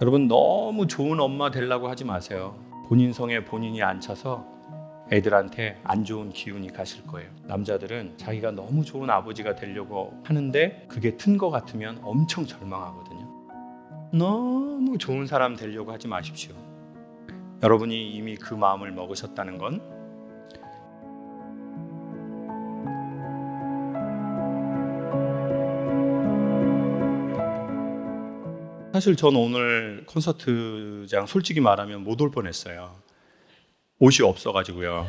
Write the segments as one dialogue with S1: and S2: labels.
S1: 여러분, 너무 좋은 엄마 되려고 하지 마세요. 본인 성에 본인이 안 차서 애들한테 안 좋은 기운이 가실 거예요. 남자들은 자기가 너무 좋은 아버지가 되려고 하는데 그게 튼 거 같으면 엄청 절망하거든요. 너무 좋은 사람 되려고 하지 마십시오. 여러분이 이미 그 마음을 먹으셨다는 건 사실 저는 오늘 콘서트장 솔직히 말하면 못 올 뻔했어요. 옷이 없어가지고요.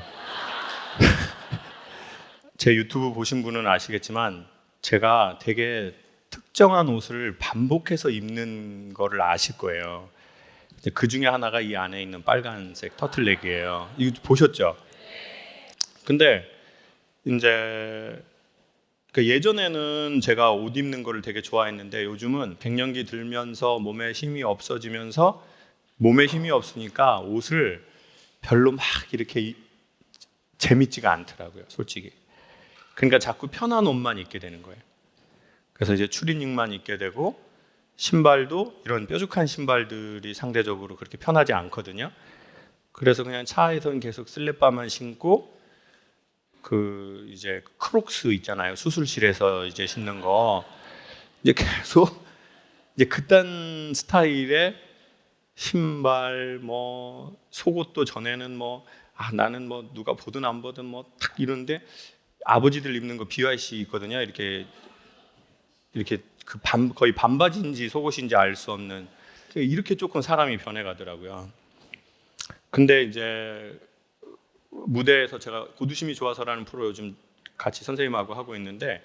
S1: 제 유튜브 보신 분은 아시겠지만 제가 되게 특정한 옷을 반복해서 입는 거를 아실 거예요. 그 중에 하나가 이 안에 있는 빨간색 터틀넥이에요. 이거 보셨죠? 근데 이제 예전에는 제가 옷 입는 거를 되게 좋아했는데 요즘은 갱년기 들면서 몸에 힘이 없어지면서 몸에 힘이 없으니까 옷을 별로 막 이렇게 재밌지가 않더라고요, 솔직히. 그러니까 자꾸 편한 옷만 입게 되는 거예요. 그래서 이제 추리닝만 입게 되고 신발도 이런 뾰족한 신발들이 상대적으로 그렇게 편하지 않거든요. 그래서 그냥 차에서는 계속 슬립바만 신고 그 이제 크록스 있잖아요. 수술실에서 이제 신는 거 이제 계속 이제 그딴 스타일의 신발 뭐 속옷도 전에는 뭐 나는 뭐 누가 보든 안 보든 뭐 탁 이런데 아버지들 입는 거 BYC 있거든요. 이렇게 그 거의 반바지인지 속옷인지 알 수 없는 이렇게 조금 사람이 변해가더라고요. 근데 이제 무대에서 제가 고두심이 좋아서라는 프로 요즘 같이 선생님하고 하고 있는데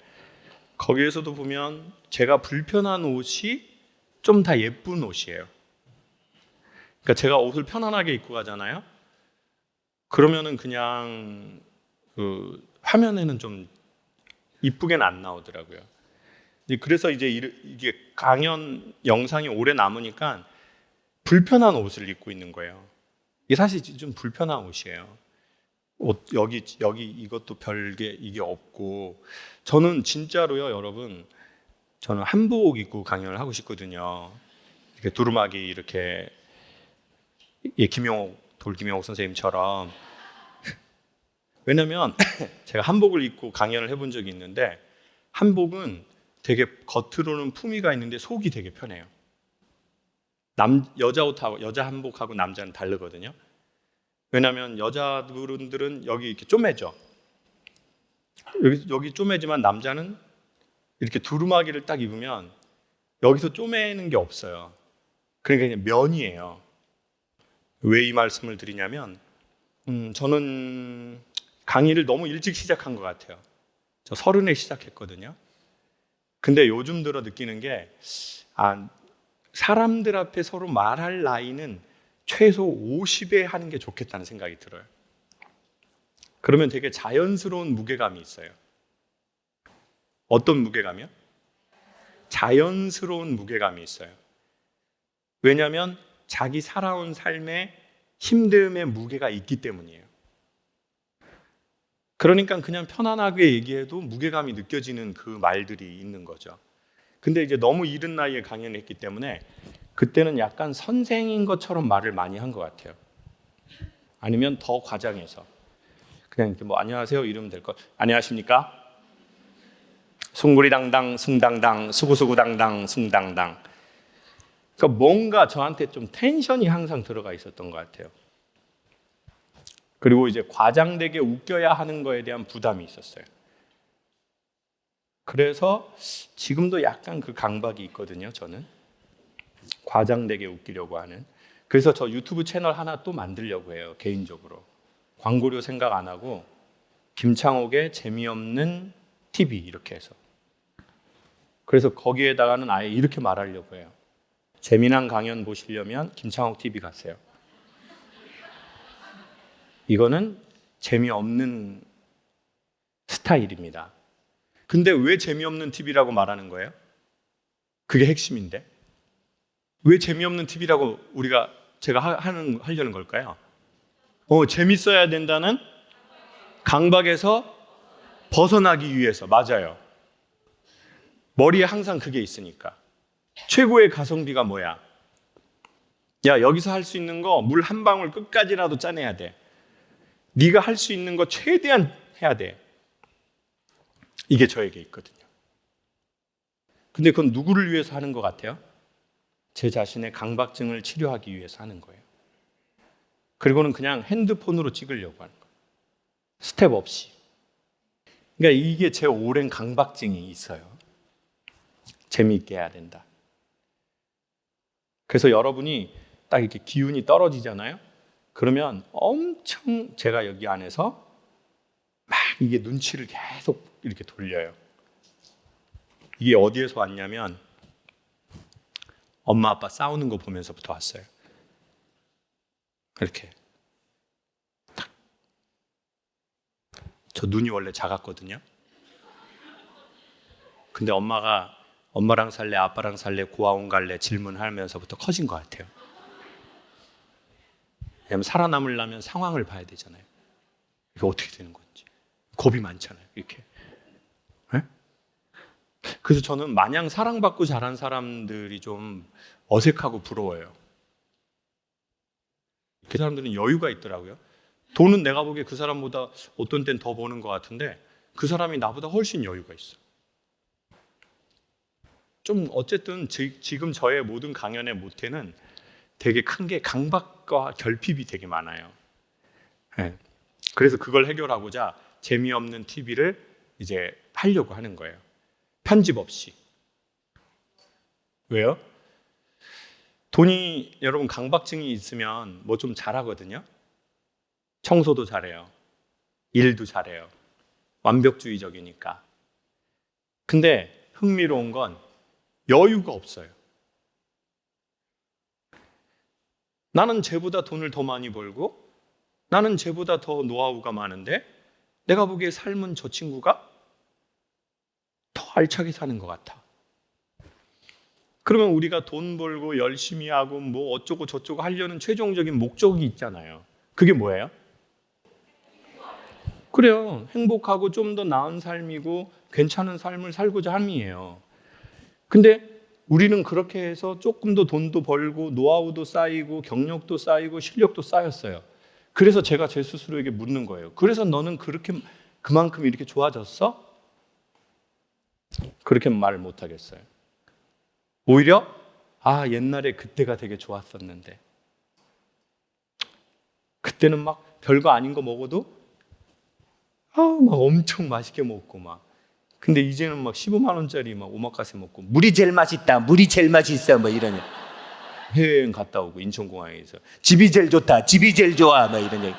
S1: 거기에서도 보면 제가 불편한 옷이 좀 다 예쁜 옷이에요. 그러니까 제가 옷을 편안하게 입고 가잖아요. 그러면은 그냥 그 화면에는 좀 이쁘게는 안 나오더라고요. 그래서 이제 이게 강연 영상이 오래 남으니까 불편한 옷을 입고 있는 거예요. 이게 사실 좀 불편한 옷이에요. 옷 여기 이것도 별게 이게 없고 저는 진짜로요, 여러분. 저는 한복 입고 강연을 하고 싶거든요. 이렇게 두루마기 이렇게 돌김용옥 선생님처럼. 왜냐면 제가 한복을 입고 강연을 해본 적이 있는데 한복은 되게 겉으로는 품위가 있는데 속이 되게 편해요. 여자 한복하고 남자는 다르거든요. 왜냐하면 여자분들은 여기 이렇게 쪼매져. 여기 쪼매지만 남자는 이렇게 두루마기를 딱 입으면 여기서 쪼매는 게 없어요. 그러니까 그냥 면이에요. 왜 이 말씀을 드리냐면 저는 강의를 너무 일찍 시작한 것 같아요. 저 30에 시작했거든요. 근데 요즘 들어 느끼는 게 사람들 앞에 서로 말할 나이는 최소 50에 하는 게 좋겠다는 생각이 들어요. 그러면 되게 자연스러운 무게감이 있어요. 어떤 무게감이요? 자연스러운 무게감이 있어요. 왜냐하면 자기 살아온 삶에 힘듦의 무게가 있기 때문이에요. 그러니까 그냥 편안하게 얘기해도 무게감이 느껴지는 그 말들이 있는 거죠. 근데 이제 너무 이른 나이에 강연을 했기 때문에 그때는 약간 선생인 것처럼 말을 많이 한 것 같아요. 아니면 더 과장해서 그냥 이렇게 뭐 안녕하세요 이러면 될 것. 안녕하십니까? 숭구리당당 숭당당 수구수구당당 숭당당. 그러니까 뭔가 저한테 좀 텐션이 항상 들어가 있었던 것 같아요. 그리고 이제 과장되게 웃겨야 하는 거에 대한 부담이 있었어요. 그래서 지금도 약간 그 강박이 있거든요, 저는. 과장되게 웃기려고 하는. 그래서 저 유튜브 채널 하나 또 만들려고 해요, 개인적으로. 광고료 생각 안 하고 김창옥의 재미없는 TV 이렇게 해서. 그래서 거기에다가는 아예 이렇게 말하려고 해요. 재미난 강연 보시려면 김창옥 TV 가세요. 이거는 재미없는 스타일입니다. 근데 왜 재미없는 TV라고 말하는 거예요? 그게 핵심인데. 왜 재미없는 TV라고 제가 하려는 걸까요? 재밌어야 된다는 강박에서 벗어나기 위해서. 맞아요. 머리에 항상 그게 있으니까. 최고의 가성비가 뭐야? 야, 여기서 할 수 있는 거 물 한 방울 끝까지라도 짜내야 돼. 네가 할 수 있는 거 최대한 해야 돼. 이게 저에게 있거든요. 근데 그건 누구를 위해서 하는 것 같아요? 제 자신의 강박증을 치료하기 위해서 하는 거예요. 그리고는 그냥 핸드폰으로 찍으려고 하는 거예요. 스텝 없이. 그러니까 이게 제 오랜 강박증이 있어요. 재미있게 해야 된다. 그래서 여러분이 딱 이렇게 기운이 떨어지잖아요. 그러면 엄청 제가 여기 안에서 막 이게 눈치를 계속 이렇게 돌려요. 이게 어디에서 왔냐면 엄마 아빠 싸우는 거 보면서부터 왔어요. 이렇게. 저 눈이 원래 작았거든요. 근데 엄마가 엄마랑 살래, 아빠랑 살래, 고아원 갈래 질문하면서부터 커진 것 같아요. 왜냐하면 살아남으려면 상황을 봐야 되잖아요. 이게 어떻게 되는 건지. 겁이 많잖아요. 이렇게. 네? 그래서 저는 마냥 사랑받고 자란 사람들이 좀 어색하고 부러워요. 그 사람들은 여유가 있더라고요. 돈은 내가 보기에 그 사람보다 어떤 땐 더 버는 것 같은데 그 사람이 나보다 훨씬 여유가 있어. 좀 어쨌든 지금 저의 모든 강연의 모태는 되게 큰 게 강박과 결핍이 되게 많아요. 네. 그래서 그걸 해결하고자 재미없는 TV를 이제 하려고 하는 거예요. 편집 없이. 왜요? 돈이 여러분 강박증이 있으면 뭐 좀 잘하거든요. 청소도 잘해요. 일도 잘해요. 완벽주의적이니까. 근데 흥미로운 건 여유가 없어요. 나는 쟤보다 돈을 더 많이 벌고 나는 쟤보다 더 노하우가 많은데 내가 보기에 삶은 저 친구가 더 알차게 사는 것 같아. 그러면 우리가 돈 벌고 열심히 하고 뭐 어쩌고 저쩌고 하려는 최종적인 목적이 있잖아요. 그게 뭐예요? 그래요. 행복하고 좀 더 나은 삶이고 괜찮은 삶을 살고자 함이에요. 근데 우리는 그렇게 해서 조금 더 돈도 벌고 노하우도 쌓이고 경력도 쌓이고 실력도 쌓였어요. 그래서 제가 제 스스로에게 묻는 거예요. 그래서 너는 그만큼 이렇게 좋아졌어? 그렇게 말을 못 하겠어요. 오히려 옛날에 그때가 되게 좋았었는데 그때는 막 별거 아닌 거 먹어도 막 엄청 맛있게 먹고 막. 근데 이제는 막 15만 원짜리 막 오마카세 먹고 물이 제일 맛있다, 물이 제일 맛있어 뭐 이러냐. 해외여행 갔다 오고 인천공항에서 집이 제일 좋다, 집이 제일 좋아 막 이러냐.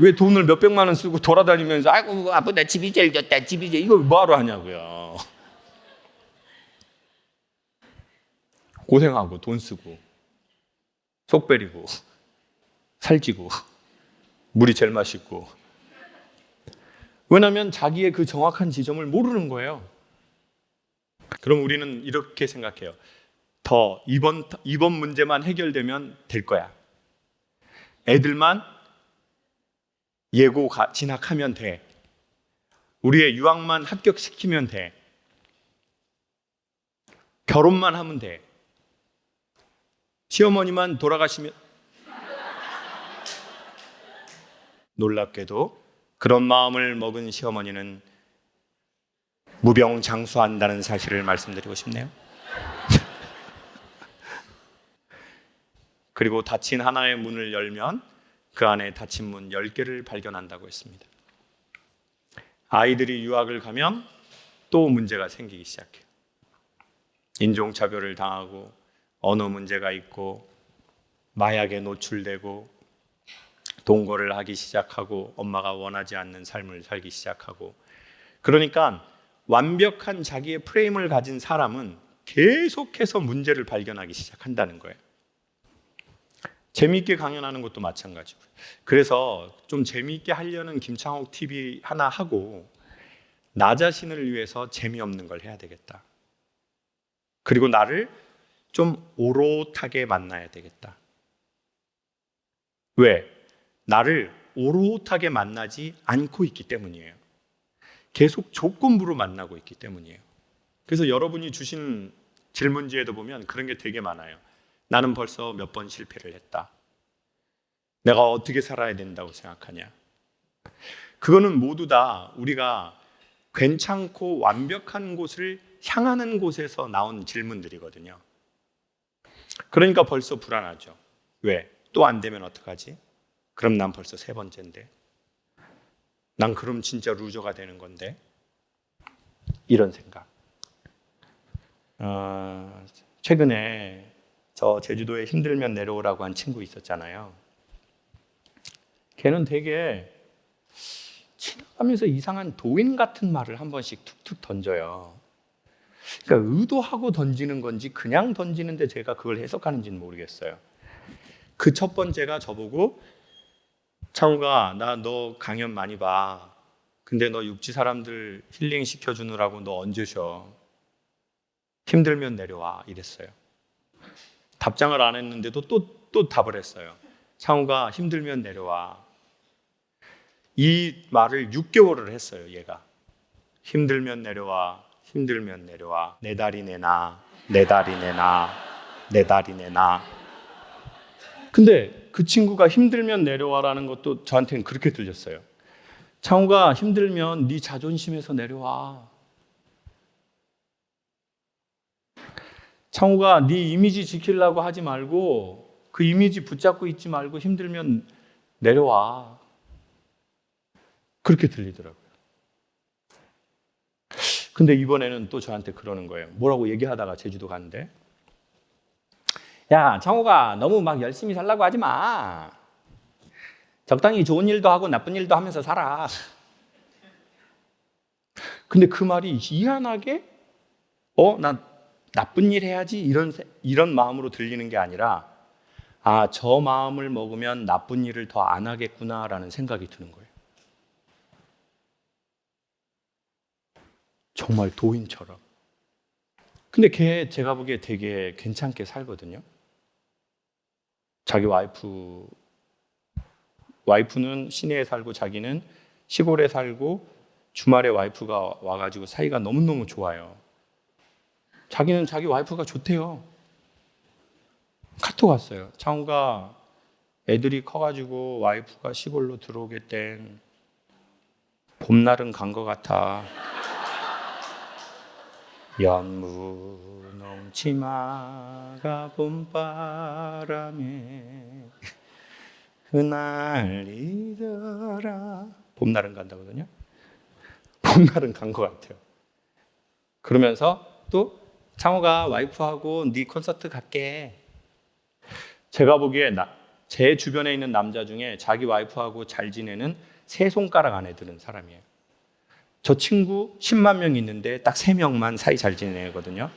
S1: 왜 돈을 몇백만 원 쓰고 돌아다니면서 아이고 아프다, 집이 제일 좋다, 집이 제일, 이거 뭐하러 하냐고요. 고생하고 돈 쓰고 속 베리고 살찌고 물이 제일 맛있고. 왜냐하면 자기의 그 정확한 지점을 모르는 거예요. 그럼 우리는 이렇게 생각해요. 이번 문제만 해결되면 될 거야. 애들만 예고 진학하면 돼. 우리의 유학만 합격시키면 돼. 결혼만 하면 돼. 시어머니만 돌아가시면. 놀랍게도 그런 마음을 먹은 시어머니는 무병장수한다는 사실을 말씀드리고 싶네요. 그리고 닫힌 하나의 문을 열면 그 안에 닫힌 문 10개를 발견한다고 했습니다. 아이들이 유학을 가면 또 문제가 생기기 시작해요. 인종차별을 당하고 언어 문제가 있고 마약에 노출되고 동거를 하기 시작하고 엄마가 원하지 않는 삶을 살기 시작하고. 그러니까 완벽한 자기의 프레임을 가진 사람은 계속해서 문제를 발견하기 시작한다는 거예요. 재미있게 강연하는 것도 마찬가지고요. 그래서 좀 재미있게 하려는 김창옥 TV 하나 하고 나 자신을 위해서 재미없는 걸 해야 되겠다. 그리고 나를 좀 오롯하게 만나야 되겠다. 왜? 나를 오롯하게 만나지 않고 있기 때문이에요. 계속 조건부로 만나고 있기 때문이에요. 그래서 여러분이 주신 질문지에도 보면 그런 게 되게 많아요. 나는 벌써 몇 번 실패를 했다. 내가 어떻게 살아야 된다고 생각하냐? 그거는 모두 다 우리가 괜찮고 완벽한 곳을 향하는 곳에서 나온 질문들이거든요. 그러니까 벌써 불안하죠. 왜? 또 안 되면 어떡하지? 그럼 난 벌써 세 번째인데. 난 그럼 진짜 루저가 되는 건데. 이런 생각. 최근에 저 제주도에 힘들면 내려오라고 한 친구 있었잖아요. 걔는 되게 지나가면서 이상한 도인 같은 말을 한 번씩 툭툭 던져요. 그러니까 의도하고 던지는 건지 그냥 던지는데 제가 그걸 해석하는지는 모르겠어요. 그 첫 번째가 저보고, 창우가 나 너 강연 많이 봐. 근데 너 육지 사람들 힐링 시켜주느라고 너 언제 쉬어? 힘들면 내려와 이랬어요. 답장을 안 했는데도 또 답을 했어요. 창우가 힘들면 내려와. 이 말을 6개월을 했어요. 얘가 힘들면 내려와, 힘들면 내려와. 내 다리 내놔, 내 다리 내놔, 내 다리 내놔. 근데 그 친구가 힘들면 내려와라는 것도 저한테는 그렇게 들렸어요. 창우가 힘들면 네 자존심에서 내려와. 창우가 네 이미지 지키려고 하지 말고 그 이미지 붙잡고 있지 말고 힘들면 내려와. 그렇게 들리더라고요. 근데 이번에는 또 저한테 그러는 거예요. 뭐라고 얘기하다가 제주도 갔는데, 야, 창호가 너무 막 열심히 살라고 하지 마. 적당히 좋은 일도 하고 나쁜 일도 하면서 살아. 근데 그 말이 희한하게 나 나쁜 일 해야지 이런 마음으로 들리는 게 아니라, 아, 저 마음을 먹으면 나쁜 일을 더 안 하겠구나라는 생각이 드는 거예요. 정말 도인처럼. 근데 걔 제가 보기에 되게 괜찮게 살거든요. 자기 와이프는 시내에 살고 자기는 시골에 살고 주말에 와이프가 와가지고 사이가 너무너무 좋아요. 자기는 자기 와이프가 좋대요. 카톡 왔어요. 창우가 애들이 커가지고 와이프가 시골로 들어오겠댄. 봄날은 간 것 같아. 연무농 치마가 봄바람에 흩날리더라. 봄날은 간다거든요. 봄날은 간 것 같아요. 그러면서 또 창호가 와이프하고 네 콘서트 갈게. 제가 보기에 제 주변에 있는 남자 중에 자기 와이프하고 잘 지내는 세 손가락 안에 드는 사람이에요. 저 친구 10만 명 있는데 딱 3명만 사이 잘 지내거든요.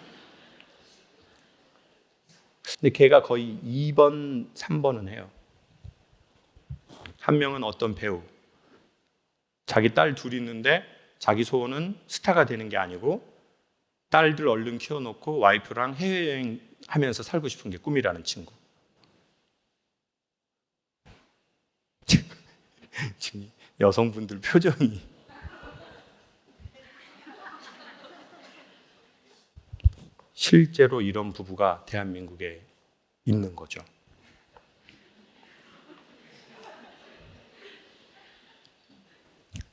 S1: 근데 걔가 거의 2번, 3번은 해요. 한 명은 어떤 배우. 자기 딸 둘이 있는데 자기 소원은 스타가 되는 게 아니고 딸들 얼른 키워놓고 와이프랑 해외여행 하면서 살고 싶은 게 꿈이라는 친구. 지금 여성분들 표정이. 실제로 이런 부부가 대한민국에 있는 거죠.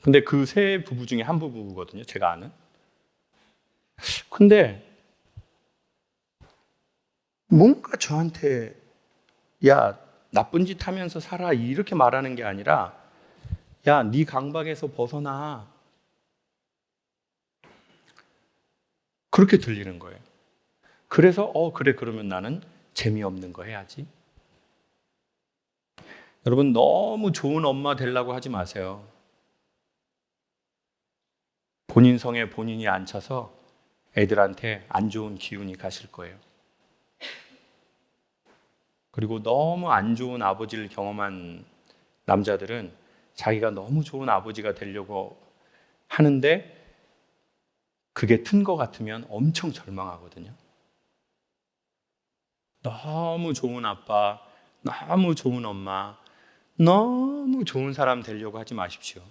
S1: 근데 그 세 부부 중에 한 부부거든요, 제가 아는. 근데 뭔가 저한테 야, 나쁜 짓 하면서 살아 이렇게 말하는 게 아니라, 야, 네 강박에서 벗어나. 그렇게 들리는 거예요. 그래서 그래, 그러면 나는 재미없는 거 해야지. 여러분, 너무 좋은 엄마 되려고 하지 마세요. 본인 성에 본인이 안 차서 애들한테 안 좋은 기운이 가실 거예요. 그리고 너무 안 좋은 아버지를 경험한 남자들은 자기가 너무 좋은 아버지가 되려고 하는데 그게 튼 것 같으면 엄청 절망하거든요. 너무 좋은 아빠, 너무 좋은 엄마, 너무 좋은 사람 되려고 하지 마십시오.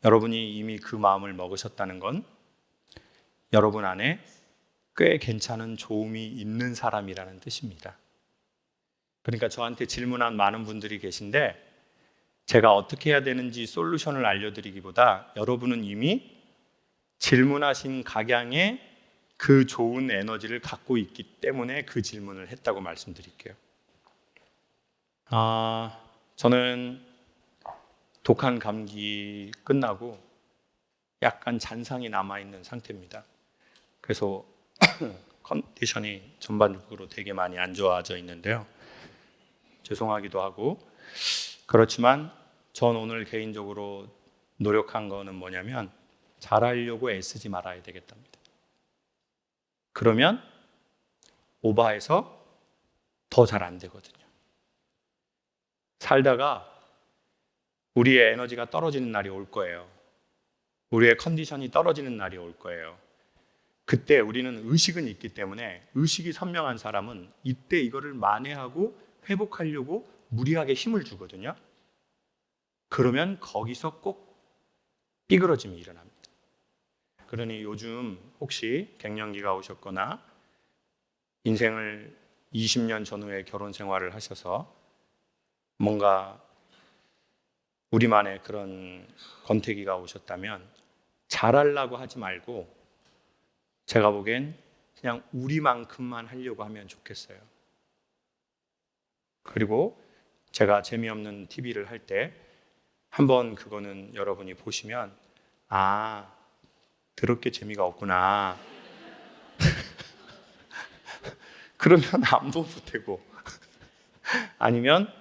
S1: 여러분이 이미 그 마음을 먹으셨다는 건 여러분 안에 꽤 괜찮은 좋음이 있는 사람이라는 뜻입니다. 그러니까 저한테 질문한 많은 분들이 계신데 제가 어떻게 해야 되는지 솔루션을 알려드리기보다 여러분은 이미 질문하신 각양의 그 좋은 에너지를 갖고 있기 때문에 그 질문을 했다고 말씀드릴게요. 저는 독한 감기 끝나고 약간 잔상이 남아있는 상태입니다. 그래서 컨디션이 전반적으로 되게 많이 안 좋아져 있는데요. 죄송하기도 하고, 그렇지만 전 오늘 개인적으로 노력한 거는 뭐냐면 잘하려고 애쓰지 말아야 되겠답니다. 그러면 오버해서 더 잘 안 되거든요. 살다가 우리의 에너지가 떨어지는 날이 올 거예요. 우리의 컨디션이 떨어지는 날이 올 거예요. 그때 우리는 의식은 있기 때문에 의식이 선명한 사람은 이때 이거를 만회하고 회복하려고 무리하게 힘을 주거든요. 그러면 거기서 꼭 삐그러짐이 일어납니다. 그러니 요즘 혹시 갱년기가 오셨거나 인생을 20년 전후에 결혼 생활을 하셔서 뭔가 우리만의 그런 권태기가 오셨다면 잘하려고 하지 말고 제가 보기엔 그냥 우리만큼만 하려고 하면 좋겠어요. 그리고 제가 재미없는 TV를 할 때 한번 그거는 여러분이 보시면 더럽게 재미가 없구나. 그러면 안 보도 되고 아니면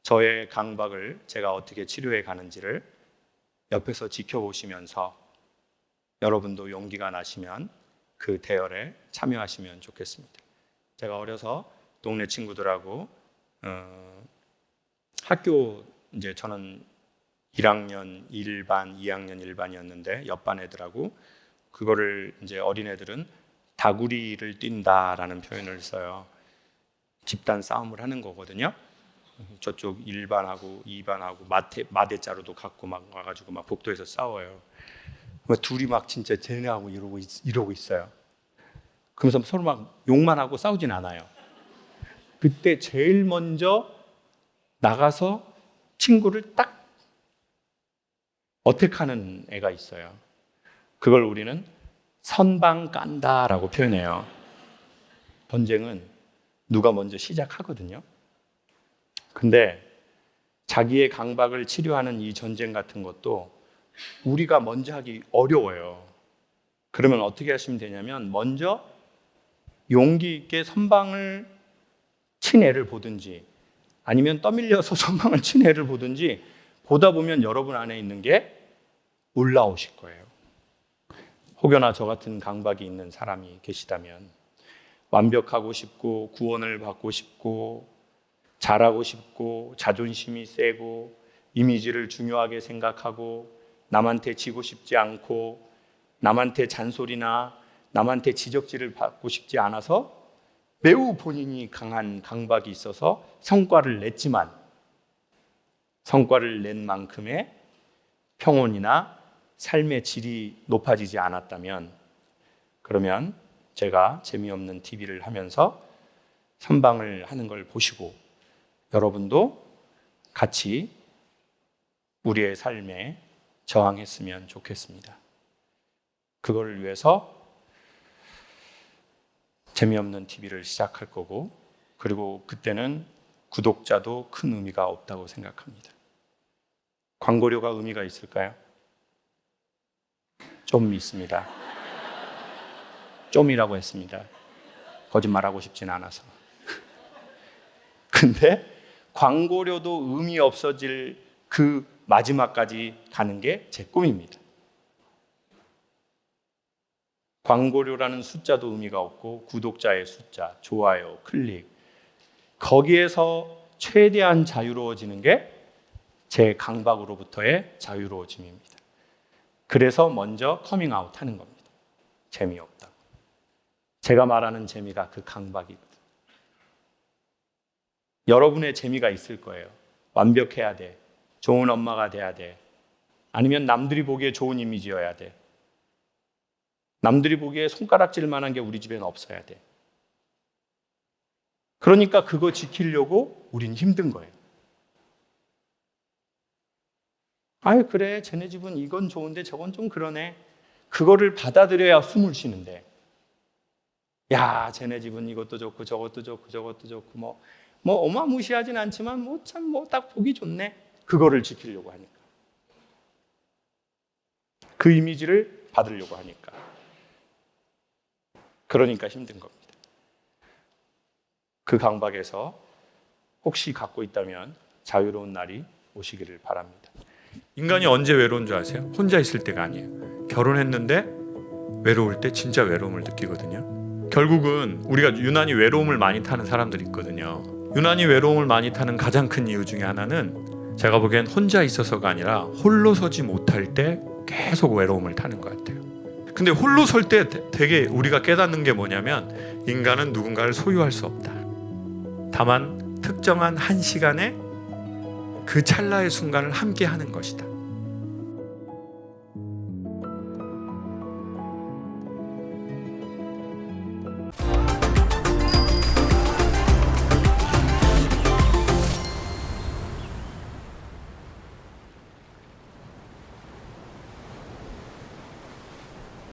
S1: 저의 강박을 제가 어떻게 치료해 가는지를 옆에서 지켜보시면서 여러분도 용기가 나시면 그 대열에 참여하시면 좋겠습니다. 제가 어려서 동네 친구들하고 학교 이제 저는 1학년 1반, 2학년 1반이었는데 옆반 애들하고 그거를 이제 어린애들은 다구리를 뛴다라는 표현을 써요. 집단 싸움을 하는 거거든요. 저쪽 1반하고 2반하고 마대자루도 갖고 막 와가지고 막 복도에서 싸워요. 둘이 막 진짜 쟤네하고 이러고 있어요. 그러면서 서로 막 욕만 하고 싸우진 않아요. 그때 제일 먼저 나가서 친구를 딱 어택하는 애가 있어요. 그걸 우리는 선방 깐다라고 표현해요. 전쟁은 누가 먼저 시작하거든요. 근데 자기의 강박을 치료하는 이 전쟁 같은 것도 우리가 먼저 하기 어려워요. 그러면 어떻게 하시면 되냐면 먼저 용기 있게 선방을 친 애를 보든지 아니면 떠밀려서 선방을 친 애를 보든지 보다 보면 여러분 안에 있는 게 올라오실 거예요. 혹여나 저 같은 강박이 있는 사람이 계시다면 완벽하고 싶고 구원을 받고 싶고 잘하고 싶고 자존심이 세고 이미지를 중요하게 생각하고 남한테 지고 싶지 않고 남한테 잔소리나 남한테 지적질을 받고 싶지 않아서 매우 본인이 강한 강박이 있어서 성과를 냈지만 성과를 낸 만큼의 평온이나 삶의 질이 높아지지 않았다면 그러면 제가 재미없는 TV를 하면서 선방을 하는 걸 보시고 여러분도 같이 우리의 삶에 저항했으면 좋겠습니다. 그걸 위해서 재미없는 TV를 시작할 거고 그리고 그때는 구독자도 큰 의미가 없다고 생각합니다. 광고료가 의미가 있을까요? 좀 있습니다. 좀이라고 했습니다. 거짓말하고 싶진 않아서. 근데 광고료도 의미 없어질 그 마지막까지 가는 게 제 꿈입니다. 광고료라는 숫자도 의미가 없고 구독자의 숫자, 좋아요, 클릭 거기에서 최대한 자유로워지는 게 제 강박으로부터의 자유로워짐입니다. 그래서 먼저 커밍아웃 하는 겁니다. 재미없다고. 제가 말하는 재미가 그 강박이거든요. 여러분의 재미가 있을 거예요. 완벽해야 돼. 좋은 엄마가 돼야 돼. 아니면 남들이 보기에 좋은 이미지여야 돼. 남들이 보기에 손가락질 만한 게 우리 집에는 없어야 돼. 그러니까 그거 지키려고 우린 힘든 거예요. 아유, 그래, 쟤네 집은 이건 좋은데 저건 좀 그러네. 그거를 받아들여야 숨을 쉬는데, 야, 쟤네 집은 이것도 좋고 저것도 좋고 저것도 좋고 뭐 어마무시하진 않지만 뭐 참 뭐 딱 보기 좋네. 그거를 지키려고 하니까, 그 이미지를 받으려고 하니까, 그러니까 힘든 겁니다. 그 강박에서 혹시 갖고 있다면 자유로운 날이 오시기를 바랍니다. 인간이 언제 외로운 줄 아세요? 혼자 있을 때가 아니에요. 결혼했는데 외로울 때 진짜 외로움을 느끼거든요. 결국은 우리가 유난히 외로움을 많이 타는 사람들이 있거든요. 유난히 외로움을 많이 타는 가장 큰 이유 중에 하나는 제가 보기엔 혼자 있어서가 아니라 홀로 서지 못할 때 계속 외로움을 타는 것 같아요. 근데 홀로 설 때 되게 우리가 깨닫는 게 뭐냐면, 인간은 누군가를 소유할 수 없다. 다만 특정한 한 시간에 그 찰나의 순간을 함께 하는 것이다.